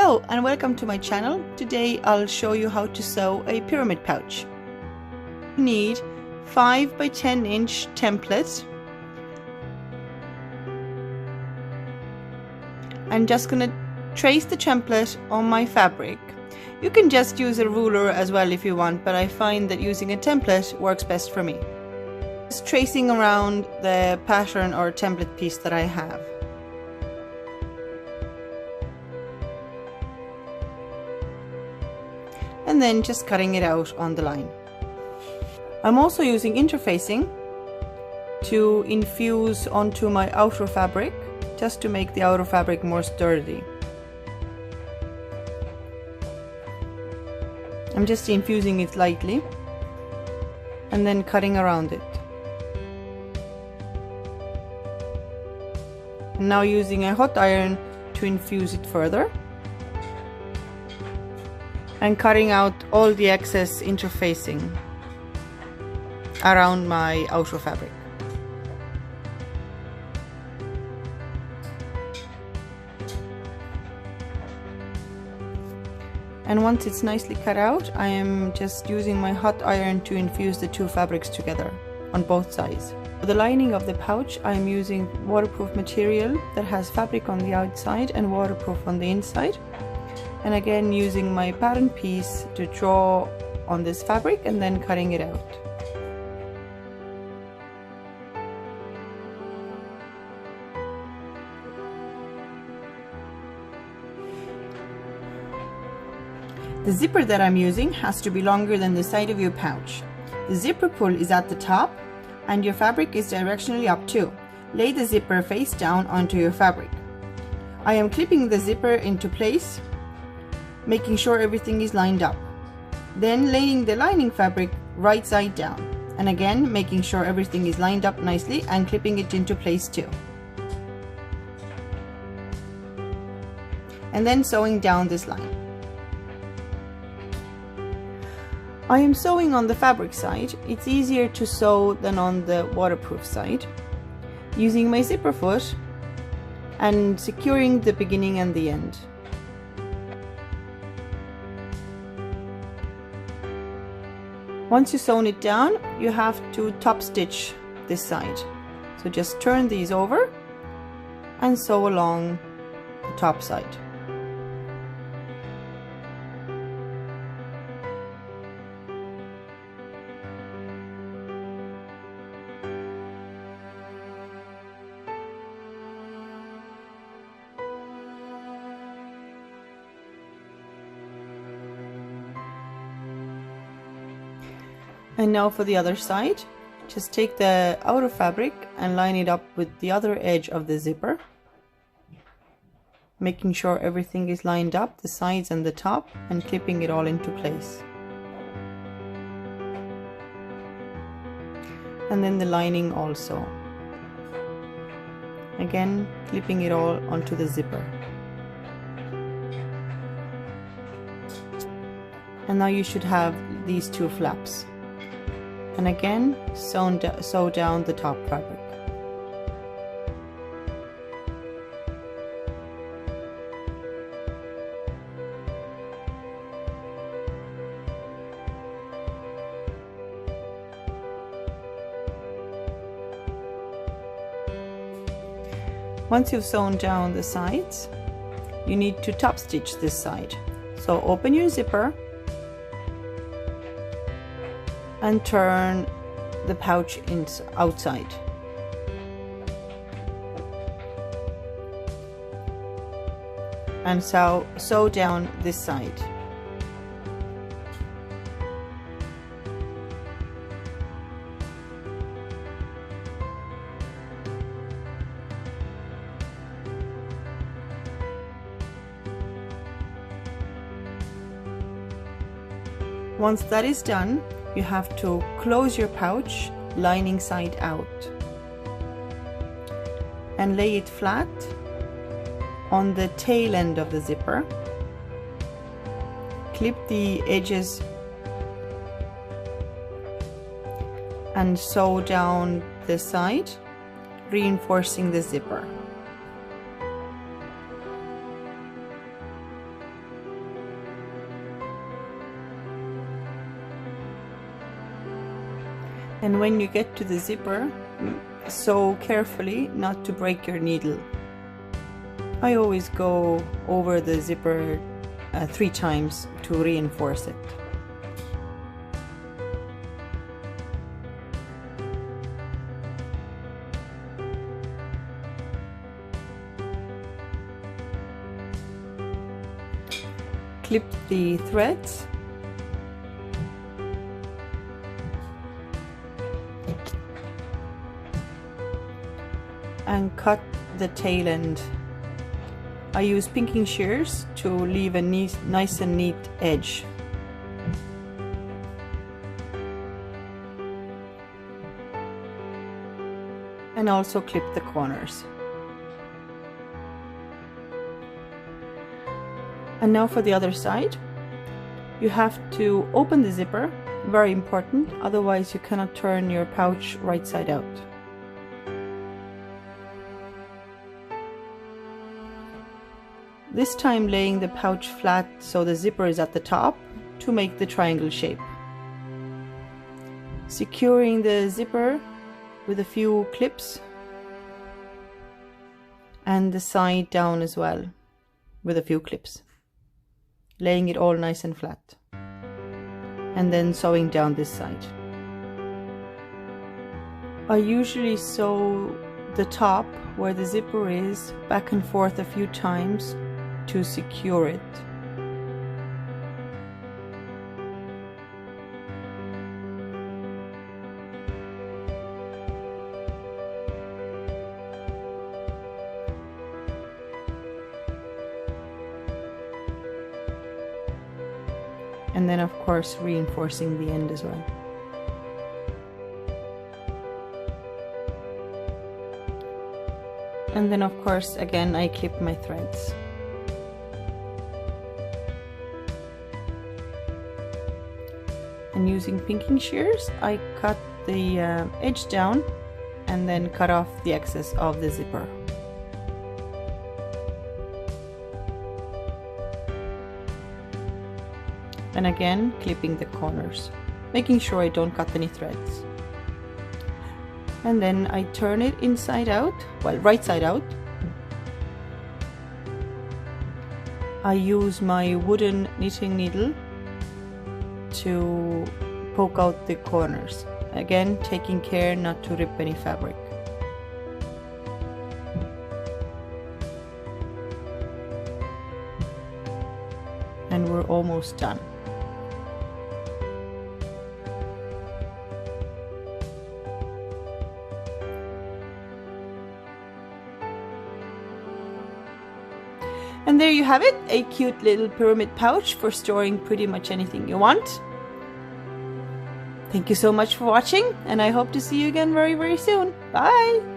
Hello and welcome to my channel. Today I'll show you how to sew a pyramid pouch. You need 5 by 10 inch template. I'm just gonna trace the template on my fabric. You can just use a ruler as well if you want, but I find that using a template works best for me. Just tracing around the pattern or template piece that I have. And then just cutting it out on the line. I'm also using interfacing to infuse onto my outer fabric, just to make the outer fabric more sturdy. I'm just infusing it lightly and then cutting around it. And now using a hot iron to infuse it further. And cutting out all the excess interfacing around my outer fabric. And once it's nicely cut out, I am just using my hot iron to infuse the two fabrics together on both sides. For the lining of the pouch, I am using waterproof material that has fabric on the outside and waterproof on the inside. And again, using my pattern piece to draw on this fabric and then cutting it out. The zipper that I'm using has to be longer than the side of your pouch. The zipper pull is at the top and your fabric is directionally up too. Lay the zipper face down onto your fabric. I am clipping the zipper into place, making sure everything is lined up. Then laying the lining fabric right side down, and again making sure everything is lined up nicely and clipping it into place too. And then sewing down this line. I am sewing on the fabric side. It's easier to sew than on the waterproof side. Using my zipper foot and securing the beginning and the end. Once you've sewn it down, you have to top stitch this side. So just turn these over and sew along the top side. And now for the other side, just take the outer fabric and line it up with the other edge of the zipper, making sure everything is lined up, the sides and the top, and clipping it all into place. And then the lining also. Again, clipping it all onto the zipper. And now you should have these two flaps. And again, sew down the top fabric. Once you've sewn down the sides, you need to top stitch this side. So open your zipper and turn the pouch outside. And sew down this side. Once that is done, you have to close your pouch lining side out and lay it flat on the tail end of the zipper. Clip the edges and sew down the side, reinforcing the zipper. And when you get to the zipper, sew carefully not to break your needle. I always go over the zipper 3 times to reinforce it. Clip the threads and cut the tail end. I use pinking shears to leave a nice and neat edge. And also clip the corners. And now for the other side. You have to open the zipper, very important, otherwise you cannot turn your pouch right side out. This time laying the pouch flat so the zipper is at the top to make the triangle shape. Securing the zipper with a few clips and the side down as well with a few clips. Laying it all nice and flat. And then sewing down this side. I usually sew the top where the zipper is back and forth a few times to secure it. And then of course reinforcing the end as well. And then of course again I clip my threads. And using pinking shears I cut the edge down and then cut off the excess of the zipper. And again clipping the corners, making sure I don't cut any threads. And then I turn it inside out, well, right side out. I use my wooden knitting needle to poke out the corners, again taking care not to rip any fabric. And we're almost done. And there you have it, a cute little pyramid pouch for storing pretty much anything you want. Thank you so much for watching, and I hope to see you again very, very soon. Bye!